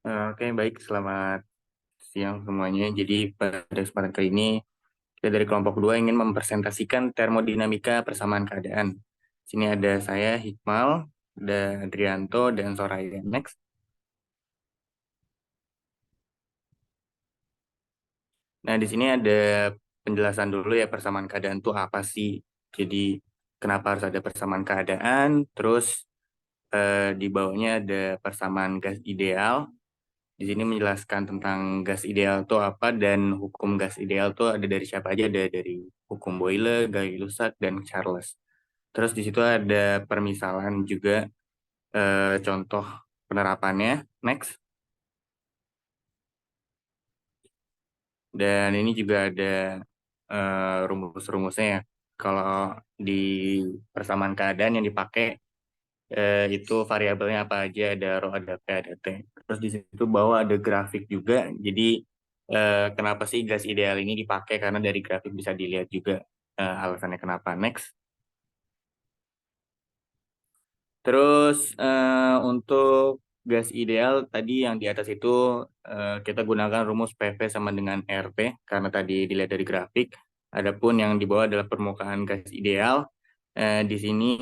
Oke, baik. Selamat siang semuanya. Jadi pada kesempatan kali ini, kita dari kelompok 2 ingin mempresentasikan termodinamika persamaan keadaan. Sini ada saya, Hikmal, ada Adrianto, dan Soraya. Next. Nah, di sini ada penjelasan dulu ya persamaan keadaan itu apa sih. Jadi, kenapa harus ada persamaan keadaan, terus di bawahnya ada persamaan gas ideal. Di sini menjelaskan tentang gas ideal itu apa dan hukum gas ideal itu ada dari siapa aja, ada dari hukum Boyle, Gay-Lussac, dan Charles. Terus di situ ada permisalan juga, contoh penerapannya. Next. Dan ini juga ada rumus-rumusnya ya. Kalau di persamaan keadaan yang dipakai itu variabelnya apa aja, ada rho, ada P, ada T. Terus di situ bawah ada grafik juga. Jadi kenapa sih gas ideal ini dipakai? Karena dari grafik bisa dilihat juga alasannya kenapa. Next. Terus untuk gas ideal tadi yang di atas itu kita gunakan rumus PV sama dengan RT karena tadi dilihat dari grafik. Adapun yang di bawah adalah permukaan gas ideal. Di sini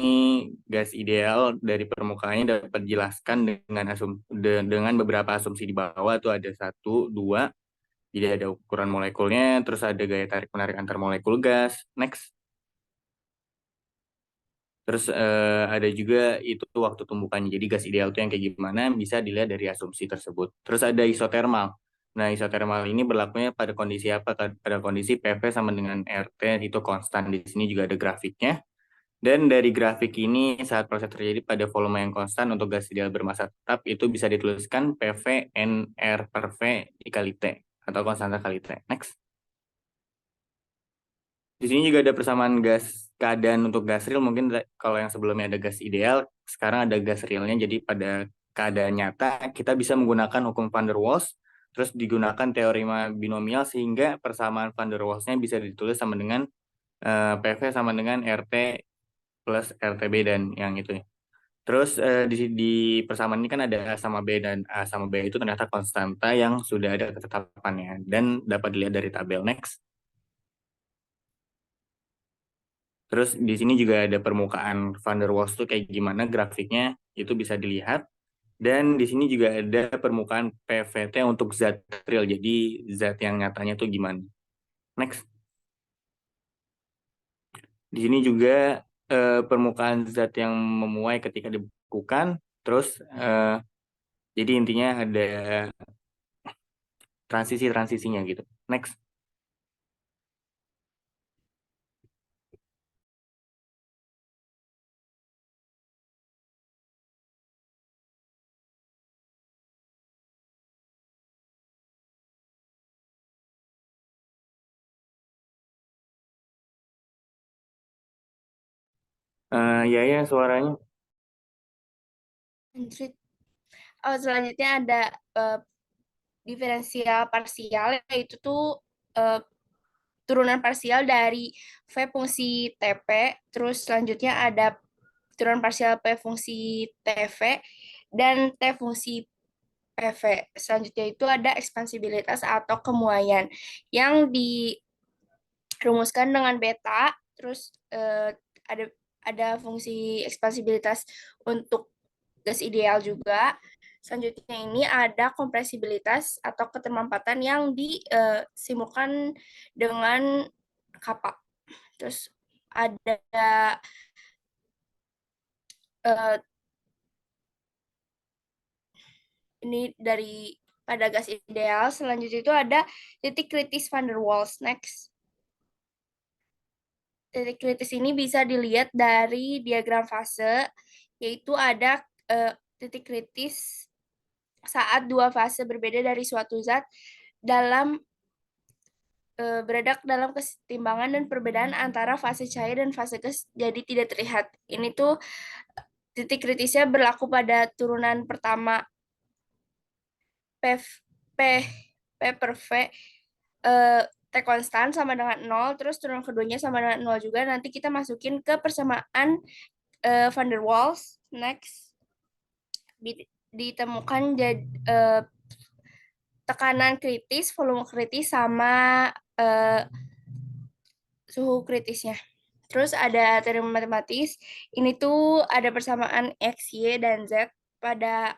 gas ideal dari permukaannya dapat dijelaskan dengan dengan beberapa asumsi di bawah tuh ada satu, dua. Jadi ada ukuran molekulnya, terus ada gaya tarik menarik antar molekul gas. Next. Terus ada juga itu waktu tumbukannya. Jadi gas ideal itu yang kayak gimana bisa dilihat dari asumsi tersebut. Terus ada isotermal. Nah, isotermal ini berlakunya pada kondisi apa? Pada kondisi PV sama dengan RT itu konstan. Di sini juga ada grafiknya. Dan dari grafik ini saat proses terjadi pada volume yang konstan untuk gas ideal bermassa tetap itu bisa dituliskan PV NR per V dikali T atau konstanta kali T. Next. Di sini juga ada persamaan gas keadaan untuk gas real. Mungkin kalau yang sebelumnya ada gas ideal, sekarang ada gas realnya. Jadi pada keadaan nyata kita bisa menggunakan hukum van der Waals, terus digunakan teorema binomial sehingga persamaan van der Waals-nya bisa ditulis sama dengan PV sama dengan RT plus RTB dan yang itu ya. Terus di persamaan ini kan ada A sama B dan A sama B itu ternyata konstanta yang sudah ada ketetapannya dan dapat dilihat dari tabel. Next. Terus di sini juga ada permukaan van der Waals tuh kayak gimana grafiknya itu bisa dilihat. Dan di sini juga ada permukaan PVT untuk zat real. Jadi zat yang nyatanya tuh gimana. Next. Di sini juga permukaan zat yang memuai ketika dibekukan. Terus jadi intinya ada transisi-transisinya gitu. Next. Ya suaranya. Selanjutnya ada eh, diferensial parsial, yaitu tuh eh, turunan parsial dari V fungsi TP. Terus selanjutnya ada turunan parsial P fungsi TV dan T fungsi PV. Selanjutnya itu ada ekspansibilitas atau kemuaian yang dirumuskan dengan beta. Terus ada fungsi ekspansibilitas untuk gas ideal juga. Selanjutnya ini ada kompresibilitas atau ketermampatan yang disimulkan dengan kappa. Terus ada eh, ini dari pada gas ideal. Selanjutnya itu ada titik kritis van der Waals. Next. Titik kritis ini bisa dilihat dari diagram fase, yaitu ada titik kritis saat dua fase berbeda dari suatu zat dalam berada dalam kesetimbangan dan perbedaan antara fase cair dan fase gas jadi tidak terlihat. Ini tuh titik kritisnya berlaku pada turunan pertama P, P, P per V T konstan sama dengan 0, terus turunan keduanya sama dengan 0 juga. Nanti kita masukin ke persamaan van der Waals. Next. Ditemukan tekanan kritis, volume kritis, sama eh, suhu kritisnya. Terus ada teori matematis. Ini tuh ada persamaan X, Y, dan Z pada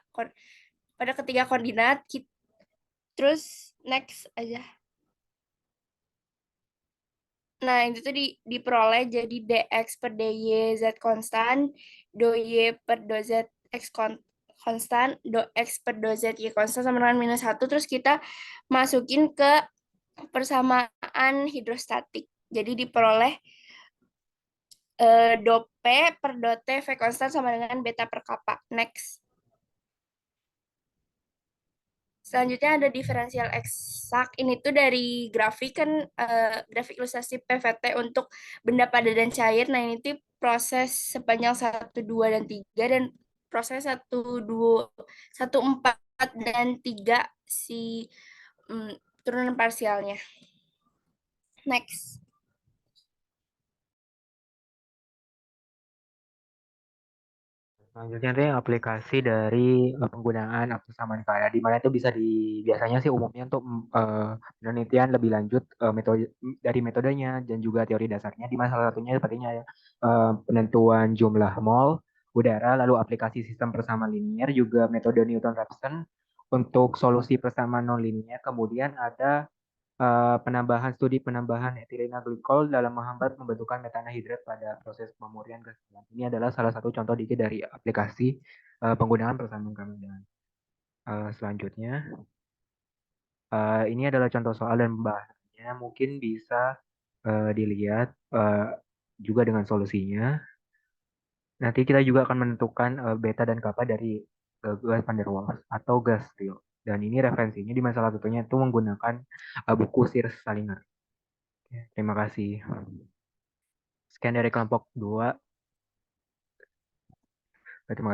pada ketiga koordinat. Terus next aja. Nah, itu tuh diperoleh jadi dx per dy z konstan, do y per do z x konstan, do x per do z y konstan sama dengan -1. Terus kita masukin ke persamaan hidrostatik. Jadi diperoleh do P per do T V konstan sama dengan beta per kappa. Next. Selanjutnya ada diferensial eksak. Ini tuh dari grafik kan, grafik ilustrasi PVT untuk benda padat dan cair. Nah, ini tuh proses sepanjang 1, 2, dan 3 dan proses 1, 2, 1, 4 dan 3 si turunan parsialnya. Next. Selanjutnya itu aplikasi dari penggunaan persamaan keadaan di mana itu bisa biasanya sih umumnya untuk penelitian lebih lanjut metode dari metodenya dan juga teori dasarnya di mana salah satunya sepertinya ya penentuan jumlah mol udara lalu aplikasi sistem persamaan linier juga metode Newton-Raphson untuk solusi persamaan non-linier kemudian ada penambahan studi penambahan etilena glikol dalam menghambat pembentukan metanahidrat pada proses pemurnian gas alam. Ini adalah salah satu contoh dikit dari aplikasi penggunaan persamaan keadaan. Selanjutnya, ini adalah contoh soal dan pembahasannya. Mungkin bisa dilihat juga dengan solusinya. Nanti kita juga akan menentukan beta dan kappa dari gas van der Waals atau gas Steele. Dan ini referensinya di masalah satunya itu menggunakan buku Sears Salinger. Terima kasih. Sekian dari kelompok 2. Terima kasih.